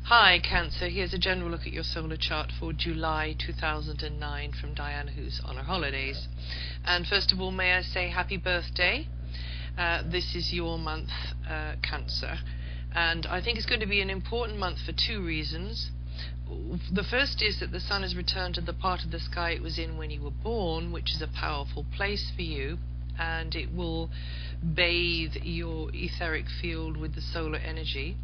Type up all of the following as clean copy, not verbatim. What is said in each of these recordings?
Hi Cancer, here's a general look at your solar chart for July 2009 from Diana, who's on her holidays. And first of all, may I say happy birthday. This is your month, Cancer, and I think it's going to be an important month for two reasons. The first is that the sun has returned to the part of the sky it was in when you were born, which is a powerful place for you, and it will bathe your etheric field with the solar energy.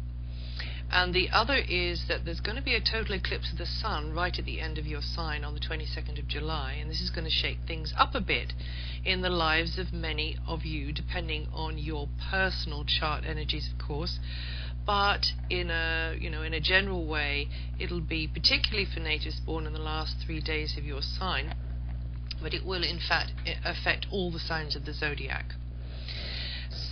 And the other is that there's going to be a total eclipse of the sun right at the end of your sign on the 22nd of July, and this is going to shake things up a bit in the lives of many of you, depending on your personal chart energies, of course. But in a general way, it'll be particularly for natives born in the last 3 days of your sign, but it will in fact affect all the signs of the zodiac.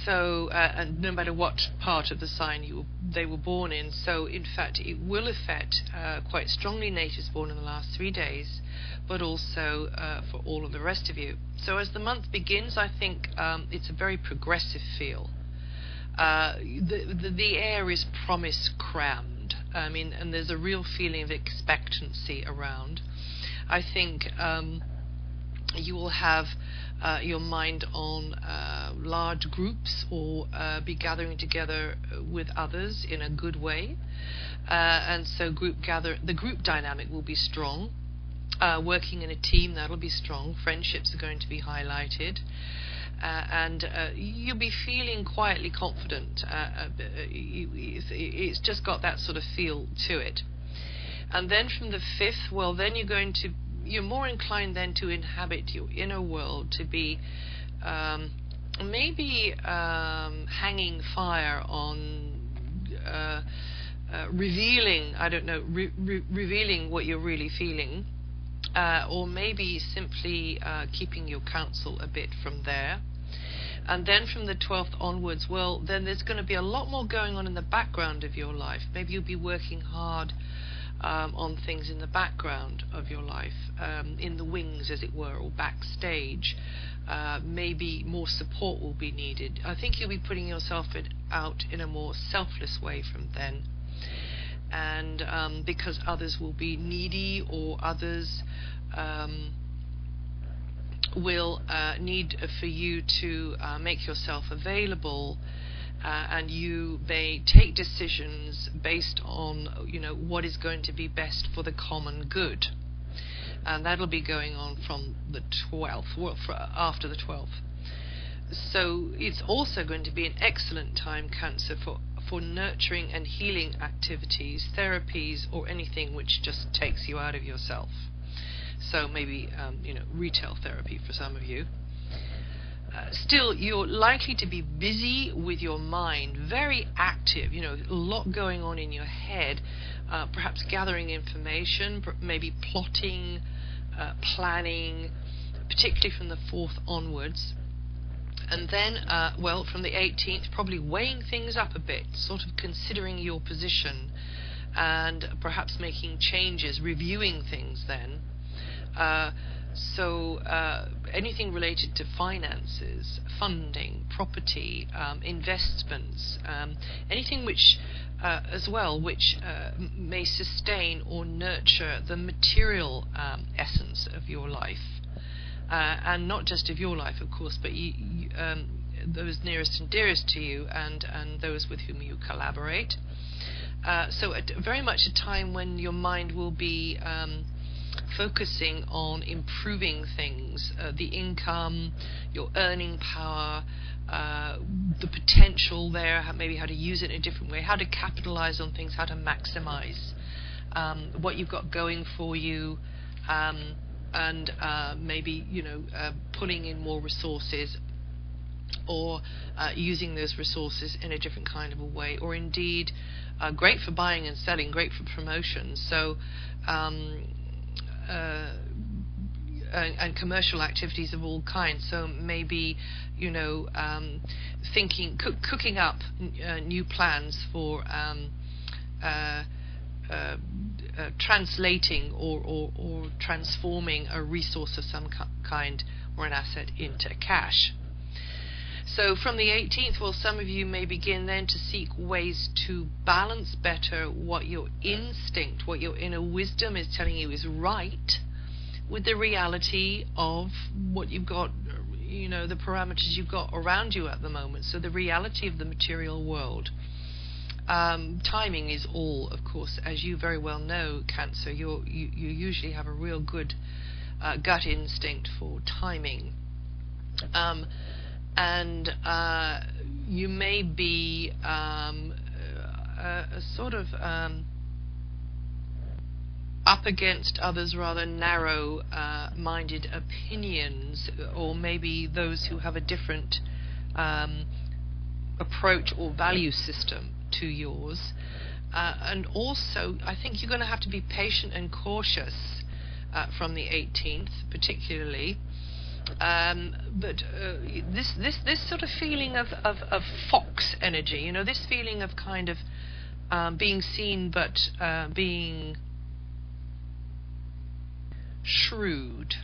So, and no matter what part of the sign they were born in, so in fact it will affect quite strongly natives born in the last 3 days, but also for all of the rest of you. So as the month begins, I think it's a very progressive feel. The air is promise crammed. I mean, and there's a real feeling of expectancy around. I think you will have your mind on large groups, or be gathering together with others in a good way, and so the group dynamic will be strong. Working in a team, that'll be strong. Friendships are going to be highlighted, and you'll be feeling quietly confident. It's just got that sort of feel to it. And then from the 5th, well, then you're more inclined then to inhabit your inner world, to be maybe hanging fire on revealing, I don't know, revealing what you're really feeling, or maybe simply keeping your counsel a bit from there. And then from the 12th onwards, well, then there's going to be a lot more going on in the background of your life. Maybe you'll be working hard on things in the background of your life, in the wings, as it were, or backstage. Maybe more support will be needed. I think you'll be putting yourself out in a more selfless way from then, and because others will be needy, or others will need for you to make yourself available. And you may take decisions based on, what is going to be best for the common good. And that'll be going on from the 12th, or after the 12th. So it's also going to be an excellent time, Cancer, for nurturing and healing activities, therapies, or anything which just takes you out of yourself. So maybe, retail therapy for some of you. Still, you're likely to be busy with your mind, very active, a lot going on in your head, perhaps gathering information, maybe plotting, planning, particularly from the 4th onwards. And then, from the 18th, probably weighing things up a bit, sort of considering your position, and perhaps making changes, reviewing things then. So anything related to finances, funding, property, investments, anything which may sustain or nurture the material essence of your life, and not just of your life, of course, but those nearest and dearest to you, and those with whom you collaborate. So very much a time when your mind will be focusing on improving things, the income, your earning power, the potential there, maybe how to use it in a different way, how to capitalize on things, how to maximize what you've got going for you, and maybe pulling in more resources, or using those resources in a different kind of a way, or indeed great for buying and selling, great for promotion. So and commercial activities of all kinds. So maybe cooking up new plans for translating or transforming a resource of some kind or an asset into cash. So from the 18th, well, some of you may begin then to seek ways to balance better what your instinct, what your inner wisdom is telling you is right, with the reality of what you've got, you know, the parameters you've got around you at the moment. So the reality of the material world. Timing is all, of course, as you very well know, Cancer. You usually have a real good gut instinct for timing. And you may be a sort of up against others' rather narrow-minded opinions, or maybe those who have a different approach or value system to yours. And also, I think you're going to have to be patient and cautious from the 18th, particularly. But this sort of feeling of fox energy, you know, this feeling of kind of being seen but being shrewd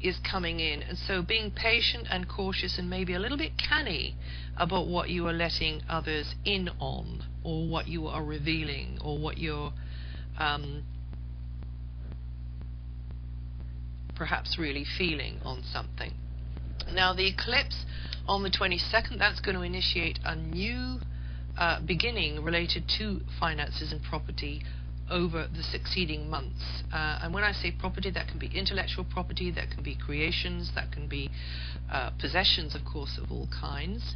is coming in. And so being patient and cautious and maybe a little bit canny about what you are letting others in on, or what you are revealing, or what you're perhaps really feeling on something. Now the eclipse on the 22nd, that's going to initiate a new beginning related to finances and property over the succeeding months. And when I say property, that can be intellectual property, that can be creations, that can be possessions, of course, of all kinds.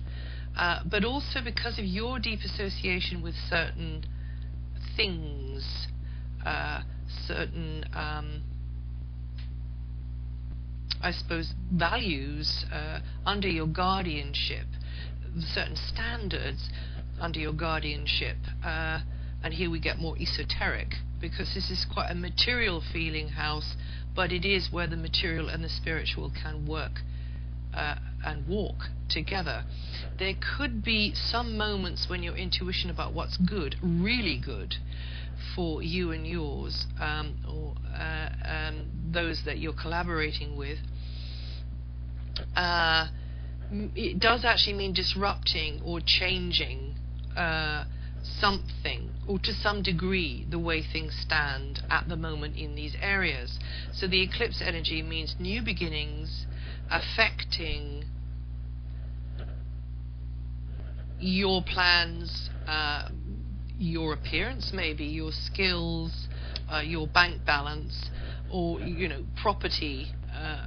But also because of your deep association with certain things, certain I suppose values under your guardianship, certain standards under your guardianship, and here we get more esoteric, because this is quite a material feeling house, but it is where the material and the spiritual can work and walk together. There could be some moments when your intuition about what's good, really good, for you and yours, or those that you're collaborating with, it does actually mean disrupting or changing something, or to some degree, the way things stand at the moment in these areas. So the eclipse energy means new beginnings affecting your plans, your appearance, maybe your skills, your bank balance, or, you know, property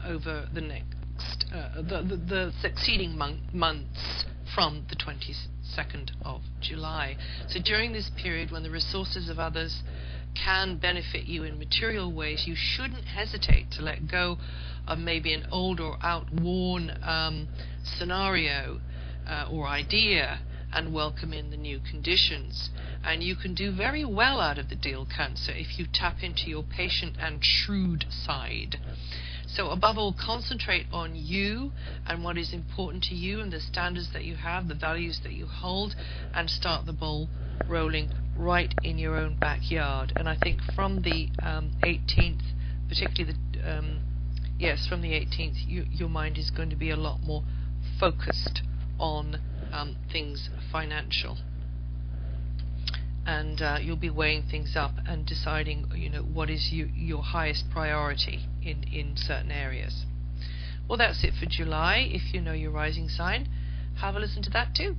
over the next the succeeding months from the 22nd of July. So during this period, when the resources of others can benefit you in material ways, you shouldn't hesitate to let go of maybe an old or outworn scenario or idea, and welcome in the new conditions. And you can do very well out of the deal, Cancer, if you tap into your patient and shrewd side. So above all, concentrate on you and what is important to you and the standards that you have, the values that you hold, and start the ball rolling right in your own backyard. And I think from the 18th, particularly from the 18th, your mind is going to be a lot more focused on things financial, and you'll be weighing things up and deciding, you know, what is your highest priority in certain areas. Well, that's it for July. If you know your rising sign, have a listen to that too.